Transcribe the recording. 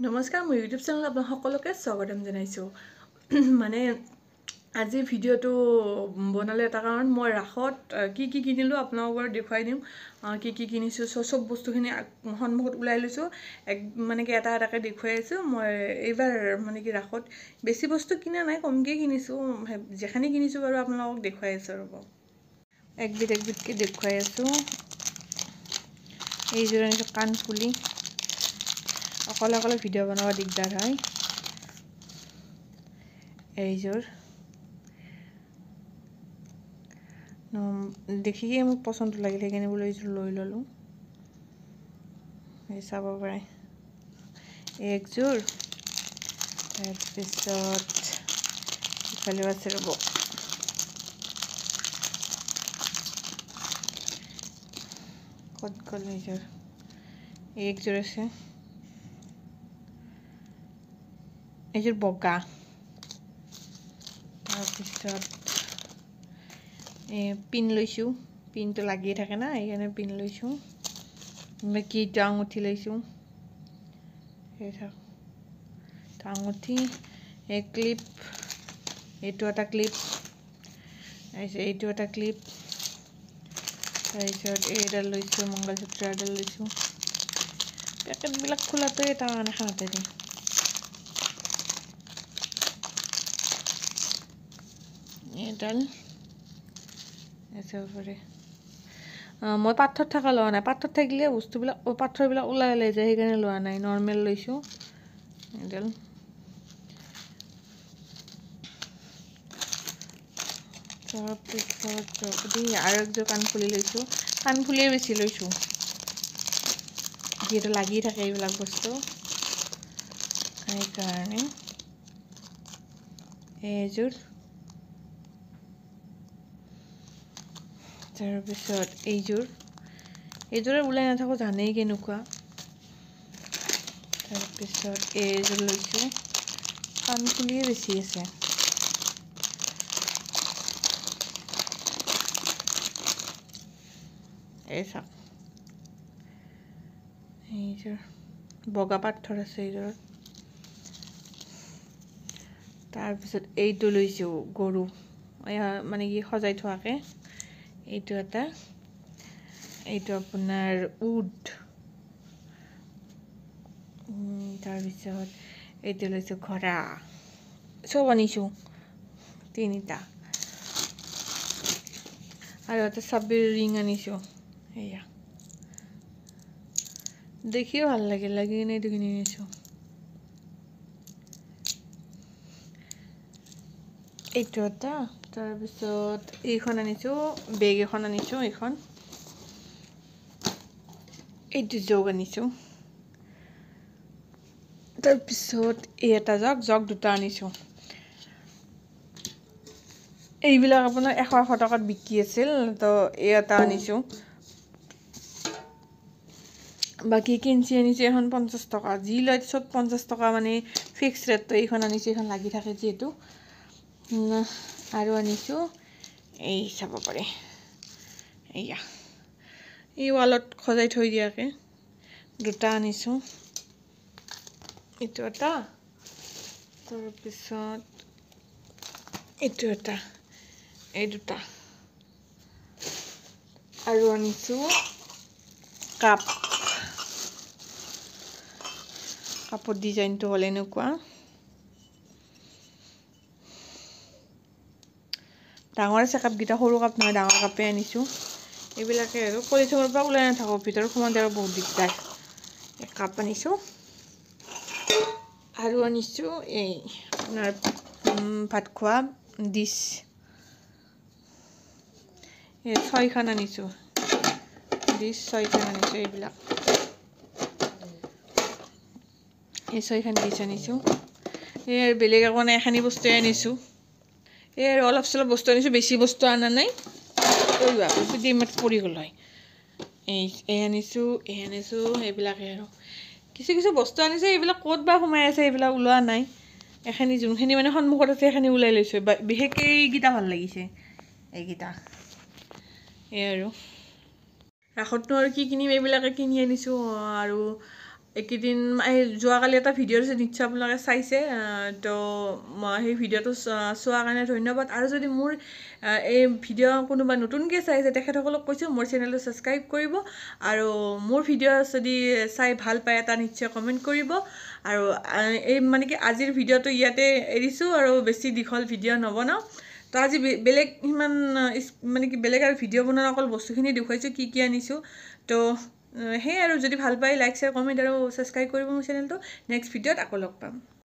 নমস্কাৰ মোৰ YouTube channel আপোনাক সকলোকে স্বাগতম জনাইছো মানে আজি ভিডিওটো বনালে এটা কাৰণ মই ৰাখত কি কিনিলো আপোনাক দেখুৱাই দিম কি কিনিছো সব বস্তুখিনি সন্মুখত উলাই লৈছো মানে কি এটা এটাকে দেখুৱাই আছো মই এইবাৰ মানে কি ৰাখত বেছি বস্তু কিনা নাই কমকে কিনিছো যেখানি কিনিছো বাৰু আপোনাক দেখুৱাই আছো ৰব একবিটকে দেখুৱাই আছো এই জোৰা কানফুলি অকলে ভিডিও বনাব দিগদাৰ হয় এইজোৰ দেখিয়ে মোক পছন্দ লাগিলে কেনে বলে এইজোৰ লৈ ললো এই চাব পাৰে একজোৰ তাৰপিছত ইফালে আছে ৰব কত গল এইজোৰ একজোৰ আছে এইজোৰ বগা তাৰপিছত পিন লৈছো পিনটো লাগি থাকে না এইখানে পিন লৈছো কি আঙুঠি লৈছো এটা আঙুঠি এক ক্লিপ এইটো এটা ক্লিপ এইটো এটা ক্লিপ তাৰপিছত এইডাল লৈছো মংগলসূত্ৰ এডাল লৈছো পেকেট বিলাক খোলাতে টান খাতে দি এডাল এসেফৰে মই পাথৰ থাকা লোৱা নাই পাথৰ থাকিলে বস্তুবিলাক পাথৰবিলাক ওলাই যায় সেইকাৰণে লোৱা নাই নরমাল লৈছো এডাল আর একজন কানফুলি লৈছো কানফুলিয়ে বেছি লৈছো যেটা লাগি থাকে এইবিলাক বস্তু সেইকাৰণে এইজোৰ তাৰপিছত এইজোৰে ওলাই নাথাকো জানেই কেনেকুৱা তাৰপিছত এইজোৰ লৈছো কানফুলিয়ে বেছি আছে এইসব এইজোৰ বগা পাথৰ আছে এইজোৰ তাৰপিছত এইটো লৈছো গৰু মানে কি সজাই থোৱাকে এইটো এটা এইটো আপোনাৰ উড তাৰপিছত এইটো লৈছো ঘোঁৰা সব আনিছো তিনিটা আৰু এটা সাবিৰ ৰিং আনিছো এয়া দেখিও ভাল লাগে কিনে এইটো কিনি আনিছো এইটো এটা তাৰপিছত এইখন আনিছো বেগ এখন আনিছো এইখন এইটো জগ আনিছো তাৰপিছত এটা জগ দুটা আনিছো এইবিলাক আপোনাৰ 100 টকাত বিক্ৰী আছিল তো এটা আনিছো বাকি কিনছি আনিছো এখন 50 টকা যি লয় সব 50 টকা মানে ফিক্স ৰেট তো এইখন আনিছো এখন লাগি থাকে যেটো আৰু আনিছো এই চাব পাৰে এইয়া এই ওয়ালত খজাই থৈ দিয়াকে দুটা আনিছো এইটো এটা তাৰপিছত এইটো এটা এই দুটা আৰু আনিছো কাপৰ ডিজাইনটো হলে এনেকুৱা ডাঙৰ কাপ গিটা সৰু কাপ নহয় ডাঙৰ কাপে আনিছো এইবিলাকে আৰু পলিথিনৰ পৰা ওলাই নাথাকো ভিতৰত সোমাতে আৰু বহুত দিগদাৰ এক কাপ আনিছো আৰু আনিছো এই আপোনাৰ ভাত খোৱা ডিশ এই 6খন আনিছো ডিশ 6খন আনিছো এইবিলাক এই 6খন ডিশ আনিছো এই বেলেগ একো নাই এখানি বস্তু আনিছো এই অলপ চলপ বস্তু আনিছো বেছি বস্তু আনা নাই ওই বাপু ডিমত পৰি গল হয় এই আনিছো এইবিলাকে আৰু কিছু বস্তু আনিছে এইবিলাক ক'ত বা সোমাই আছে এইবিলাক ওলোৱা নাই এখানি যোনখিনি মানে সন্মুখত আছে এখানি ওলাই লৈছো বিশেষকৈ এইগিটা ভাল লাগিছে এইগিটা এই আৰু ৰাখতনো আৰু কি কিনিম এইবিলাকে কিনি আনিছো আৰু এইকেইদিন যোৱাকালি এটা ভিডিঅ' দিছে নিশ্চয় আপোনালোকে চাইছে তো সেই ভিডিঅ'টো চোৱাৰ কাৰণে ধন্যবাদ আৰু যদি মোৰ এই ভিডিঅ' কোনোবা নতুনকৈ চাইছে তেখেতসকলক কৈছোঁ মোৰ চেনেলটো ছাবস্ক্ৰাইব কৰিব আৰু মোৰ ভিডিঅ' যদি চাই ভাল পায় এটা নিশ্চয় কমেণ্ট কৰিব আৰু এই মানে কি আজিৰ ভিডিঅ'টো ইয়াতে এৰিছোঁ আৰু বেছি দীঘল ভিডিঅ' নবনাওঁ তো আজি বেলেগ সিমান মানে কি বেলেগ আৰু ভিডিঅ' বনোৱাৰ অকল বস্তুখিনি দেখুৱাইছোঁ কি আনিছোঁ তো সেই আৰু যদি ভাল পায় লাইক শ্বেয়াৰ কমেণ্ট আৰু ছাবস্ক্ৰাইব কৰিব মোৰ চেনেলটো নেক্সট ভিডিঅ'ত আকৌ লগ পাম